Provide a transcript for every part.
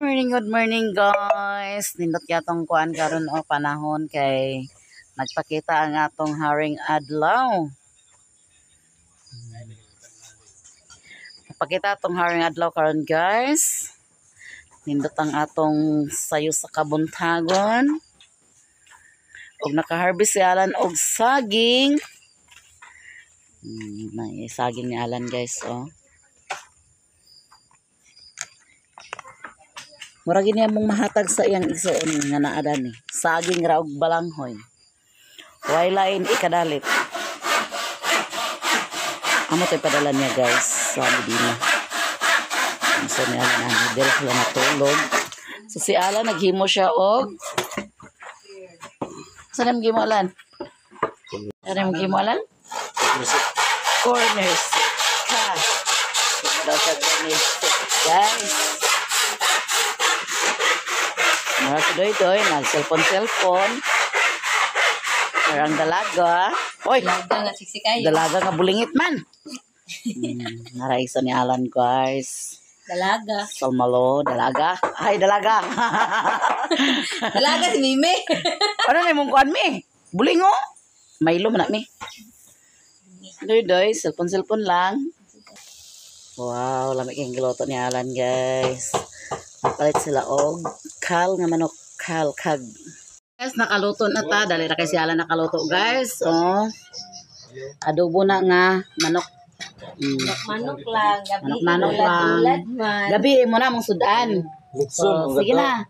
Good morning guys. Nindot yatong kuan karon o panahon kay nagpakita ang atong haring adlaw. Nagpakita atong haring adlaw karon guys. Nindot ang atong sayo sa kabuntagon. Og naka-harvest si Alan og saging. May saging ni Alan guys oh. Mura gini among mahatag sa iyang igsoon nga naa ni. Saging ra og balanghoy. Way lain ikadalit. Amo tay padala niya guys. Sabi din. So ni Alan ani diri sila natulog. So si Alan naghimo siya og saan mo Alan? Saan mo Alan? Corners. Ha. Daw sa corners. Guys. Mara si Doy, nag-cellphone. Parang dalaga. Oy! Dalaga nga siksikayo. Dalaga nga bulingit man. Naraisa ni Alan guys. Dalaga. Salmalo, dalaga. Ay, dalaga. Dalaga si Mimi. Ano na mong kuan mi? Bulingo? Maylo man na mi. Doy, cellphone lang. Wow, lamig yung giloto ni Alan guys. Napalit sila og kal nga manok, kag. Guys, nakaluto na ta. Dali ra kay si Alan nakaluto guys. Oh. Adobo na nga manok. Manok lang. Gabi. Manok lang. Gabi mo na mong sudan. So, sige na.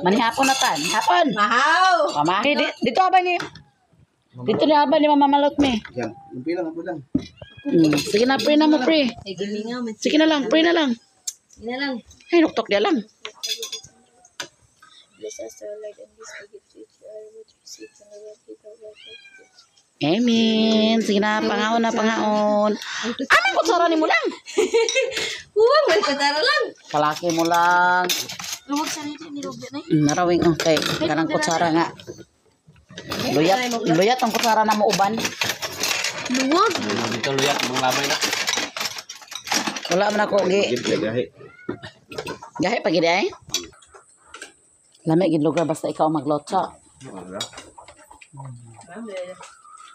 Manihapon na ta. Hapon. Mahaw. Mama. Dito ba ni? Dito ni aba ni Mama Malot mi. Yan, lang ako lang. Sige na, pre na mo, pre. Sige na lang, pre na lang. Sige na lang. Ay, nuktok dia lang. Amen. Sige na, pangaon na, pangaon. Anong kutsara ni mo lang? Huwag, may kutsara lang. Kalaki mo lang. Luwag sa nito, nilubya na Narawing, okay. Kanang kutsara nga. Luyat ang kutsara na mo uban. Luwag. Dito luyat, mong labay na. Wala man ako, gi. Gahe pagi day. Lamig gid lugar basta ikaw maglotsa.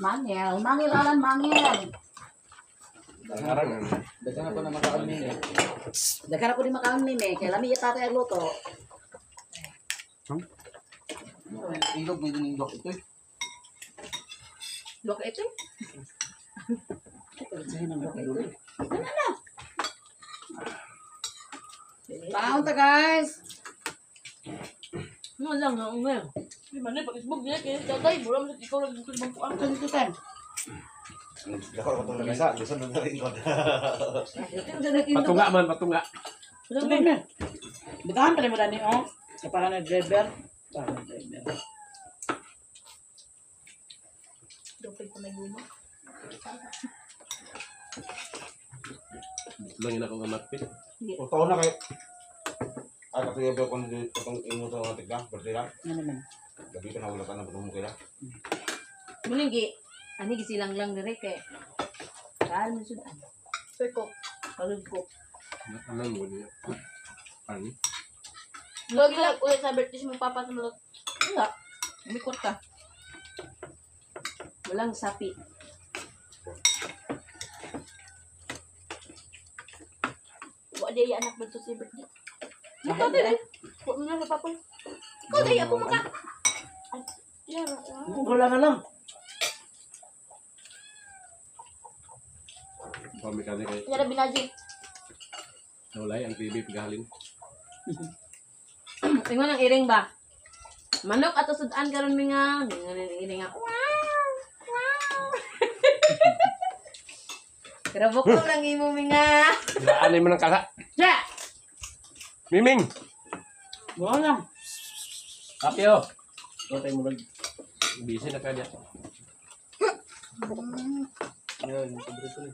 Mangel Alan, mangel. Dagan na po na makaon ni. Dagan ako di makaon ni kay lami yata tay luto. Ilog may dining dok ito. Lok ito. Paon ta guys. Ano lang nga umay. Di man pag isbog niya kay tatay, buram sa ikaw lang dito bang kuan kan dito tan. Dako ko tong lamesa, gusto na rin ko. Patunga Man, patunga. Tuloy na. Bitahan pa mo dani oh. Sa para na driver. Para na driver. Dopay pa may guma. Lang ina ko matpit. Totoo na kay. Ay kasi ba kon itong imo to tigda, bertira. Ano naman? Gabi ka na wala ka na mo kila. Muling ani gisilang lang dire kay. Dahil mo sudan. Peko, palud ko. Ano mo niya? Ani? Lagi lang ulit sa birthday mo papa sa mulot. Wala. Umikot ka. Walang sapi. Wa day anak ba to si birthday? Ikaw din. Wa mo na sa papa. Ikaw day ako maka. Ay, yara. Wala na lang. Pamikani kay. Yara binaji. Nawalay ang TV pigahalin. Tingnan ang iring ba? Manok ato sudan karon mi nga. Iring nga. Wow! Wow! Grabo ko lang imo mi nga. Ani man ang kasa. Ja! Miming. Wala lang. Kapyo. Tay mo lang. Busy na kaya. Yan, paborito ni.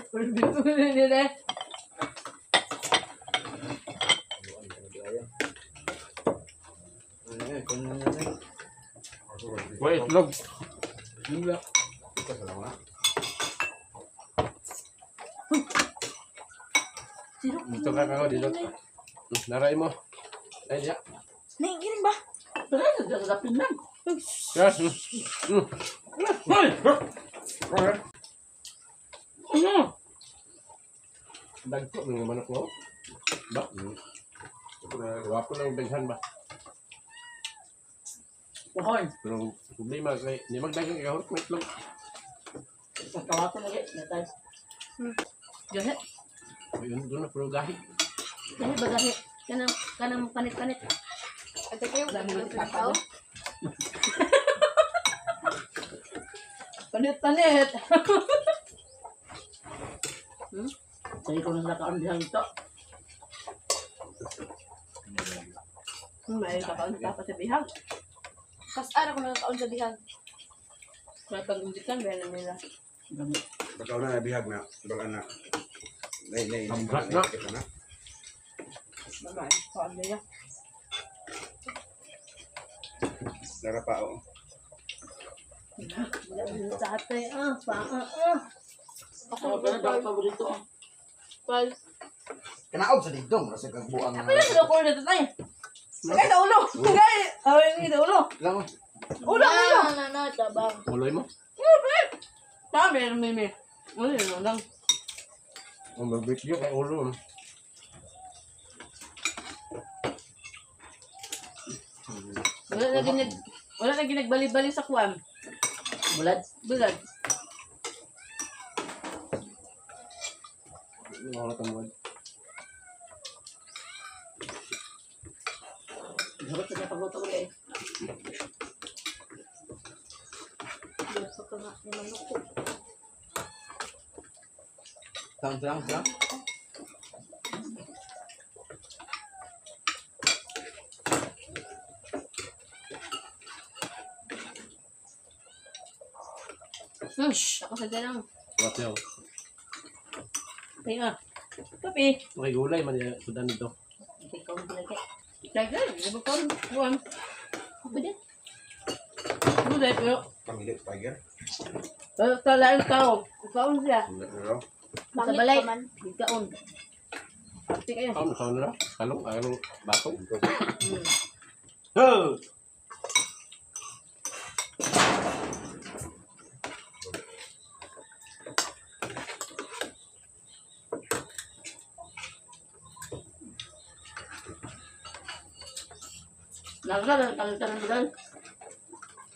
Paborito nila. Wait, itlog. Gila. Ito sa lang na. Sino? Dito ka ako, dito. Naray mo. Ay, diya. Naiingiling ba? Pero nagdagapin lang. Yes. Hoy! Ano? Dagko ng manok mo. Ba? Wapo lang bensan ba? Hoy! Pero problema kay di magdagang ka wait lang. Kawato na guys. Natay. Gahe. Ayun doon na pero gahi. Gahe ba gahe? Kanang panit-panit. Ate kayo, dami ng tao. Panit-panit. Sa'yo ko na nakaon diyan ito. May kakaon ka pa sa bihag. Kas ara ko nagkaon sa bihag. May pag-undikan, bayan na nila. Bakaw na bihag na. Baka na. Nay. Ambrat na. Kita na. Mamay, kaon nila. Dara pa oh. Sa ate, Ako ba na paborito? Pal. Kanaog sa didong. Kasi kagbuang Ano yung loko na ito tayo? Sagay na ulo! Sagay! Away nga na ulo! lang. Ulo! Ulo! Tabang. Uloy mo. Sabi, mimi. Ulo yun lang. Ang magbigyo kay ulo. Wala na ginagbali-bali sa kwan. Bulad? Bulad. Wala kang wad. Harap sa pagluto ko eh. Gusto ko nga ni manok ko. Lang. Ako sa ganang. What yaw? Kaya kape. Okay, gulay man yung sudan dito. Ikaw ang bilagay. Kaya, di ba kung kuwan? Ako din. Gulay, pero Pamilit tiger. talagang tao. Ikaon siya. Pero Sa balay. Ikaon. Pati kayo. Kaon na. Kalong bato. Naglalang kalitan ng bulad.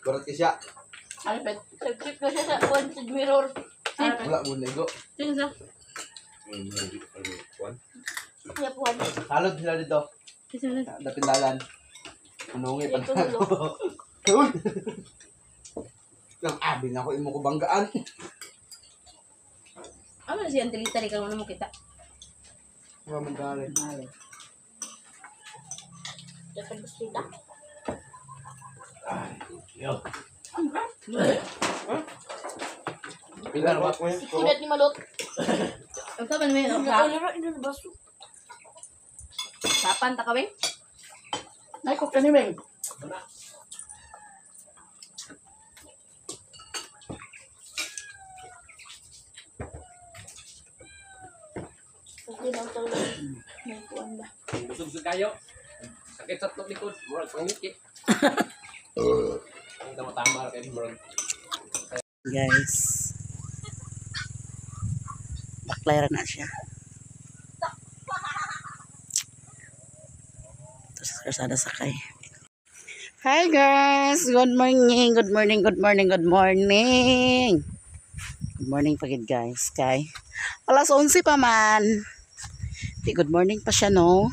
Kurot ka siya. Alipet. Sip ko siya sa wanted mirror. Alipet. Wala mo na igo. Sino sa? Kuan. Kaya puwan. Halod sila dito. Sino na? Napindalan. Anong Ito pa dulo. Uy! Lang abi na ako imo ko banggaan. Ano na siya? Antili-tali ka naman mo kita. Mga manggaling. Dapat gusto kita. Yo. Pilar ba? Kulat ni Malot. Ang sabi namin, sapan ta kawin? Naikot ka ni Meng. Kasi lang talaga. May kuwan ba? Busog sa kayo. Sakit sa likod. Murag pangiti. Ang tama-tama kay murag. Guys. Baklay na siya. Tapos kasada sakay. Hi guys! Good morning! Good morning! Good morning! Good morning! Good morning pagid guys. Kay alas 11 pa man. Di good morning pa siya no.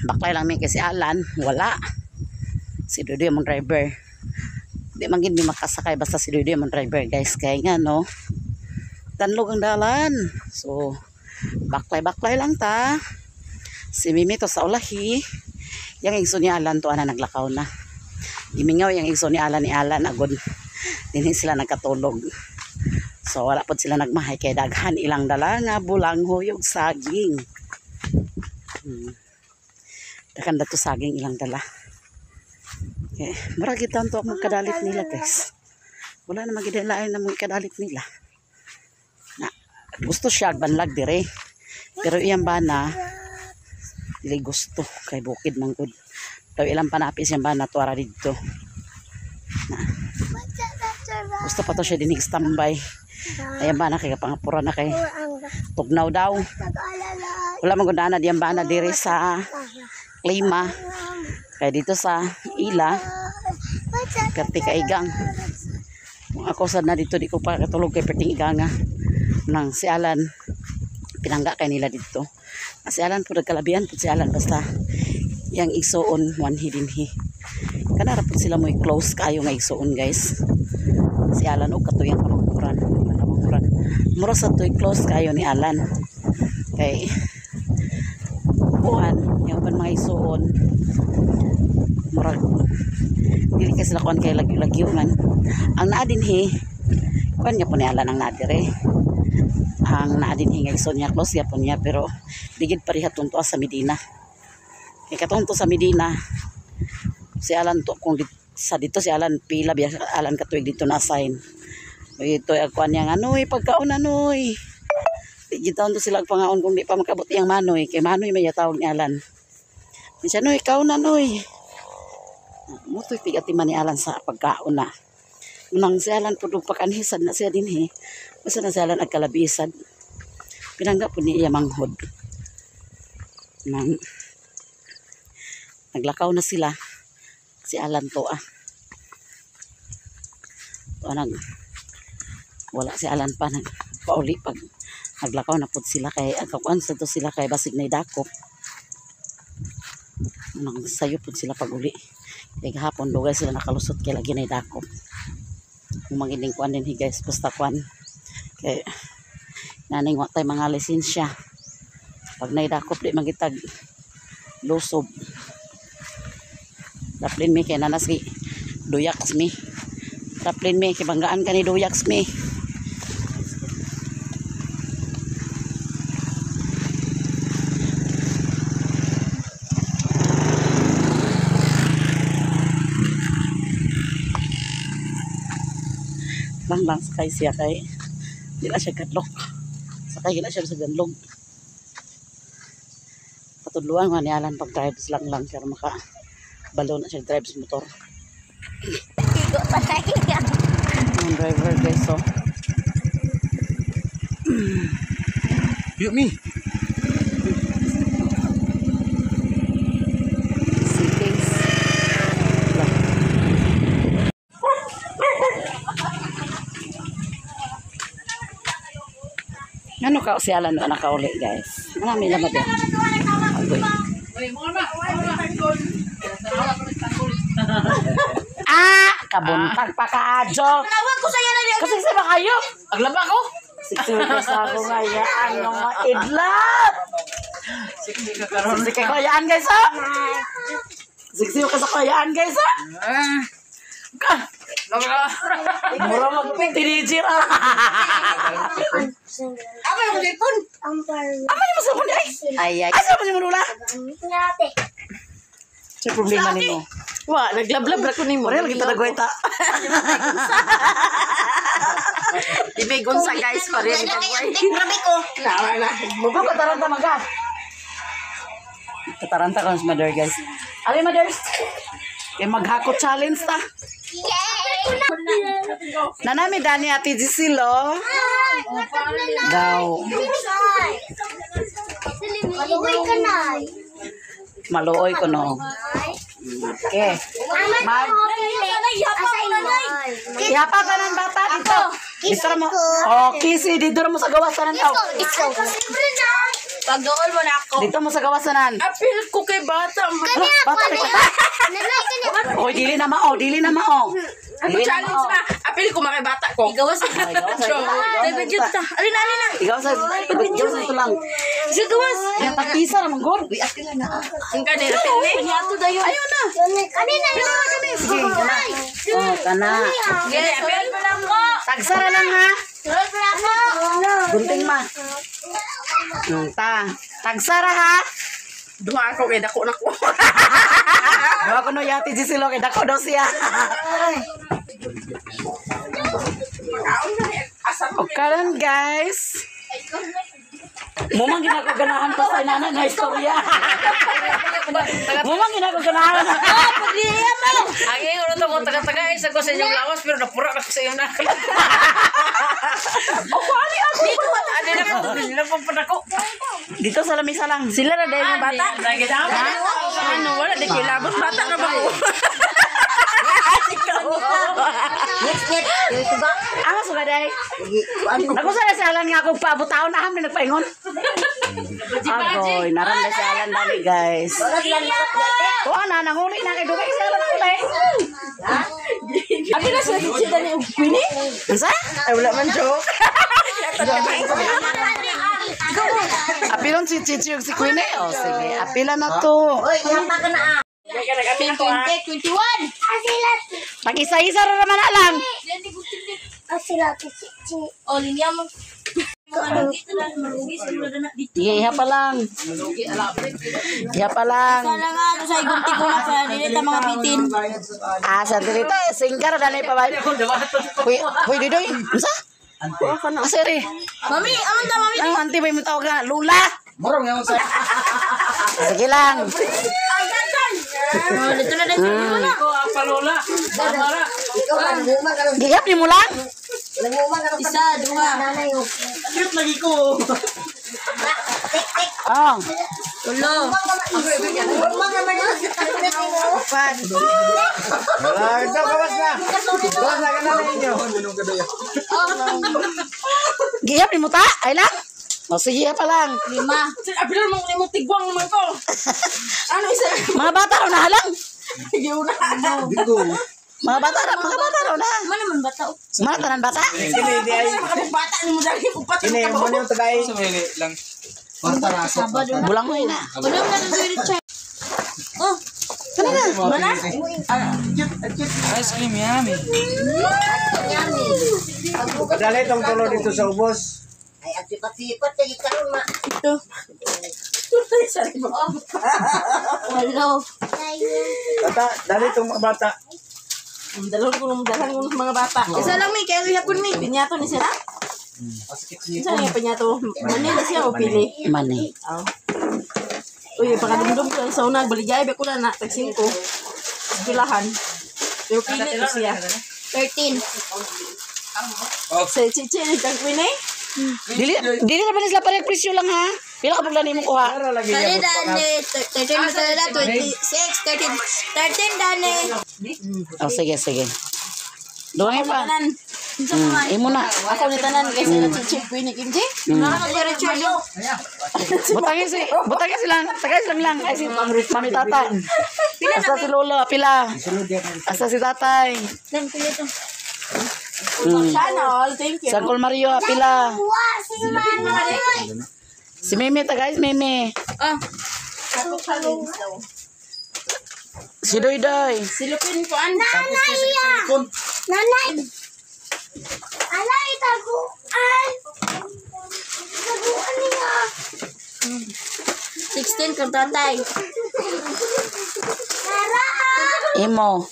Baklay lang may kasi Alan. Wala. Si Dudoy mong driver. Di man gid mi makasakay basta si Dudoy mong driver guys. Kaya nga no. Tanlog ang dalan. So baklay lang ta. Si Mimi to sa ulahi. Yang igso ni Alan to ana naglakaw na. Gimingaw yang igso ni Alan agod. Dinhi sila nagkatulog. So wala pod sila nagmahay kay daghan ilang dala nga bulang huyog saging. Daghan dato saging ilang dala. Okay. Mura kita to ang kadalit nila guys. Wala na magidalaan na mga kadalit nila. Na gusto siya banlag dire. Pero iyang bana, dili gusto kay bukid man gud. Daw ilang panapis yung bana tuara dito. Na. Gusto pa to siya dinig standby. Ayan bana kay kapangapura na kay tugnaw daw. Wala man gud na diyang bana diri sa Klima. Kay dito sa Ila, kati kaigang. Kung ako sad na dito, di ko pa katulog kay perting iganga. Nang si Alan, pinangga kay nila dito. Si Alan po nagkalabihan po si Alan, basta yang igsoon, one hidinhi. Kanara po sila mo close kayo nga igsoon guys. Si Alan o katuyang kamangkuran. Mura sa to close kayo ni Alan. Kay, kuhan, yung mga igsoon, murag dili ka sila kuan kay lagyo man ang naadinhi kuan nga po ni Alan ang nadire ang naadinhi nga ison niya close ya po niya pero digid pareha tunto sa Medina kay katunto sa Medina si Alan to kung sa dito si Alan pila biya Alan katuig dito na assign ito ang kuan niya anoy pagkaon anoy digid taon to sila pangaon kung di pa makabot yang manoy kay manoy may tawag ni Alan siya noy ikaw na noy mutoy pigatiman ni Alan sa pagkaon na. Unang si Alan po pakanhisad na siya din eh. Basta na si Alan agkalabisad. Pinangga po niya manghod. Naglakaw na sila. Si Alan to wala si Alan pa pauli pag naglakaw na po sila kay agkakuan sa to sila kay basig na idakop. Nang sayo po sila pag uli. Kaya kahapon dugay sila nakalusot kaya lagi na idakop. Kung magiling kuan din guys basta kuan. Kaya naning wa tay mga lisensya. Pag naidakop di magitag lusob. Daplin mi kay nanas ki duyaks mi. Daplin mi kay banggaan ka ni duyaks mi. lang sakay siya kay di na siya kadlok sakay na siya sa ganlog patudluan nga ni Alan pag drive lang kaya maka balo na siya drive sa motor ang driver guys so Yuk mi. ano ka si Alan na nakauli guys marami naman din kabuntag pa ka joke Tawag ko sa'yo na rin. kasi sa ba kayo Aglaba ko. siksik sa ako ngayaan ng mga idlat siksik ka kayaan guys ha siksik ka sa kayaan guys ha mura magtinijir Apa yung lipon? apa yung masalpon ay asa mo yung manula sa problema nimo wa naglablab ra ko nimo real kita nagweta Ibigon sa guys pa rin. Grabe ko. na mugo kataranta maga kataranta ko sa mother guys ali mothers kay maghakot challenge ta nanami dani ati Gisilo daw Maluoy ka na. maluoy ko no okay yapa ka ng bata dito dito mo kisi dito mo sa gawasanan tao Pag-dool mo na ako. dito mo sa gawasanan Apil ko kay bata. bata oy dili na mao dili na mao Ako challenge na. Apil ko makibata ko. Igawas. David yun ta. Alin. ikaw sa ito lang Igawas. yung pagpisa naman god Ang kanina. Apil ni. Ato dayo. Ayun na. Kanina. sige kana kana Sige, apil mo lang ko. tagsara lang ha Tulad mo lang ko. gunting ma tagsara ha Duha ako kay dako na ko. Bawa ko no yati Gisilo kay dako daw siya. O karon guys. Mumang ginagaganahan pa sa inana nga istorya. Mumang ginagaganahan. Pagliyan mo. Ang ingon ito ko taga-taga isa ko sa inyong lawas pero napura na ko sa inyong nakal. Dito ba? Ano na po? Napapad ako. Dito sa lamisa lang. Sila na dahil ng bata. Ano, wala. Di ko ilabot. Bata na ba ko? Ang suga day. Ako sa nasalan nga akong paabot-taon na kami nagpaingon. Agoy, naramda sa alan dali guys. Oo na, nanguli na kay Dugay sa alan nanguli. Abi na sila sila ni Queenie. Ansa? Ay, wala man joke. Apilon si Chichi ug si Queen eh. O sige, apila na to. Pin 20, 21. Pag-isa-isa ra naman na lang. O, linya mo. Dito lang, marugi sila na dito. Iha pa lang. Iha pa lang. Sana nga, sa igunti ko na sa nilita mga bitin. Ah, sa dito, singkar dali pa ba? Hoy, didoy. Unsa? Asere. Mami, aman ta mami. Ang auntie ba mo tawag na Lula? Sige lang. Oh, dito na dito na. Ako, ang palola. Mamara. Gigap ni mo lang. Isa, dua. Oh. Ulo. Upat. Gigap ni mo ta? Ay lang. O sige pa lang. 5. Apilan mo mo tigwang naman ko. Ano isa? Mga bata raw na halang. Giuna. Mga bata raw na. Mana man bata? Mga tanan bata. Bata ni mo dali upat. Sabado na. Bulang mo na. Ulo na nang dili check. Oh. Kanina. Mana? Ice cream, yummy. Dali itong tulo dito sa ubos. Ito. Ulo. Tata, dali itong mga bata. Dalawang ko ng mga bata. Isa lang mi, kaya hapon mi. Pinyato ni sila. Isa lang yung pinyato. Mani na siya o pili. Mani. Uy, pakadumdum ko sa unang baligay. Ba ko na tag 5. Pilahan. Pero pili ko siya. 13. Sa chichi, kang queen eh. Dili na ba sila parehong presyo lang ha? Pila ka pagdani mo kuha? Dali dani, 13 mo talaga, 26, 13 dani. Oh, sige. Doon pa. Tanan. Imo na. Ako ni tanan kasi na chichi queen ni Kimji. Nakakapag-return yung. Butangin silang. Tagay silang lang. Ay si Mami Tata. Asa si Lolo, pila. Asa si Tatay. Dan pili ito. Mm. Thank you. Sangkol Mario, pila. Si Mimi, tagay Mimi. Ah. Si Doydoy. Silupin ko an. Nanay! Alay, taguan! Taguan niya! 16 kang tatay. Tara! Imo.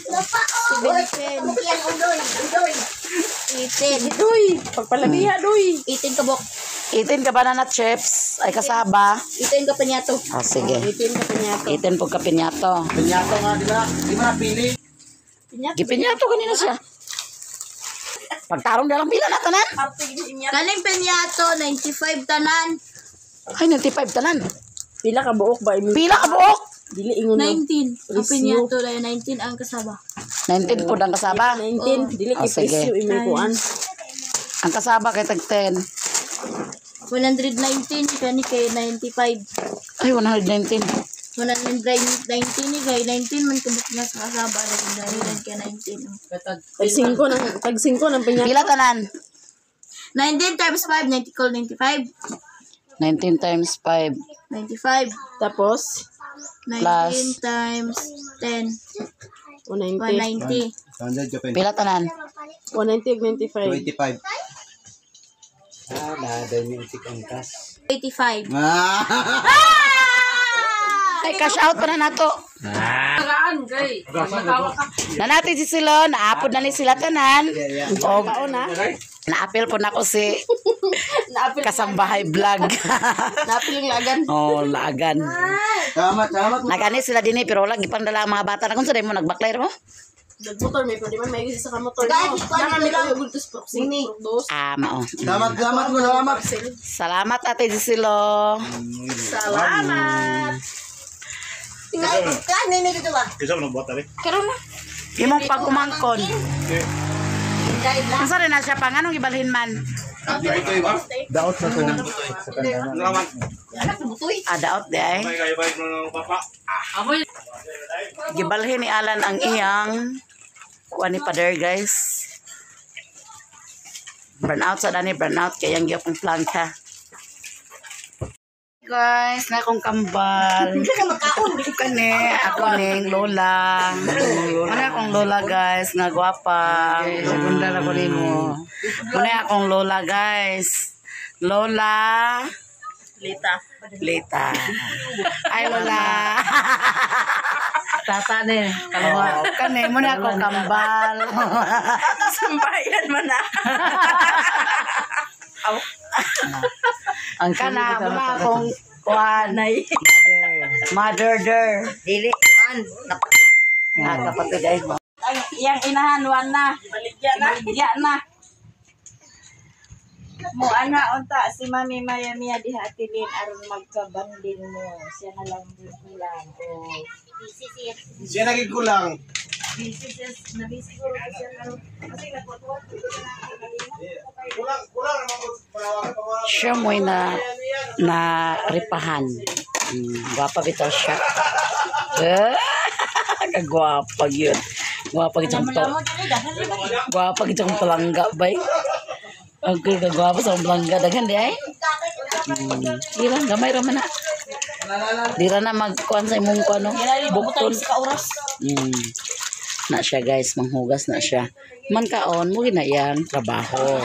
Lapa, oh! 17. Yan, udoy! Udoy! 18. Duy, pagpalabiha, duy. 18 ka bok. 18 ka banana chips. Ay kasaba. 18 ka panyato. Ah, sige. 18 ka panyato. 18 po ka pinyato. Pinyato nga, di ba napili? Panyato. Gipinyato kanina siya. Pagtarong na lang pila na tanan. Kaning panyato, 95 tanan. Ay, 95 tanan. Pila ka buok ba? Pila ka buok. Dili ingon na. 19. Ang panyato dahil 19 ang kasaba. 19 po ang kasaba. 19. Dili Oh, kay sige. presyo imikuan. Ang kasaba kay tag 10. 119 kani kay 95. Ay, 119. 119 ni kay 19 man kabuk na sa kasaba dahil kay 19. Tag 5 ng pinya. Pila tanan? 19 times 5 90 call 95. 19 times 5. 95. Tapos 19 times 10 190. 190. Pila tanan? 190 95. 25. Nada yung ang kas. 85. Ay, cash out pa na nato. Karaan, Na natin si Silon, naapod na ni sila tanan. O, na. naapil po na ko si Naapil. Kasambahay Vlog. Naapil yung lagan. Oh, lagan. Salamat. Nagani sila din pero wala gipandala ang mga bata na kung saan mo nagbaklay mo. Nagmotor may pwede man may isa sa motor mo. Nakamit ko yung gultos proxy. Mao. Salamat mo, salamat. Salamat Ate Gisilo. Salamat. Kan, nini dito ba? Karon na. Imong pagkumangkon. Kung saan na siya pang anong ibalhin man? Daot na to sa kanila. Salamat. Daot di ay. Bye-bye ng papa. Gibalhin ni Alan ang iyang kuha ni Pader guys. Burnout sa dani, burnout kaya yung giyapong plangka. Guys, na akong kambal. Kani, ako ning lola. Ano akong lola guys, nga gwapa. Segunda na ko nimo. Ano akong lola guys. Lola Lita. Ay lola. Tata ni, kalwa. Kani, muna akong kambal. Sambayan man na. Ang kana, muna akong kuhanay. Mother. Dili. Kapatid ay mo. Yang inahanuan na. Baligya na. Mo ana unta si Mami Maya Mia dihatilin aron magkabanding mo. Siya na lang din kulang. O Siya naging kulang. nabisi ko rin siya aron kasi nagpatuwa ko Kulang naman. Siya mo'y na ripahan. Gwapa bitaw siya. Kagwapa yun. Gwapa gitong to. Gwapa gitong palangga bay. Ang kagwapa sa palangga daghan di ay. Dira gamay ra man na. Dira na magkuan sa imong kuano. Bukton. Na siya guys, manghugas na siya. Man kaon mo gina yan trabaho.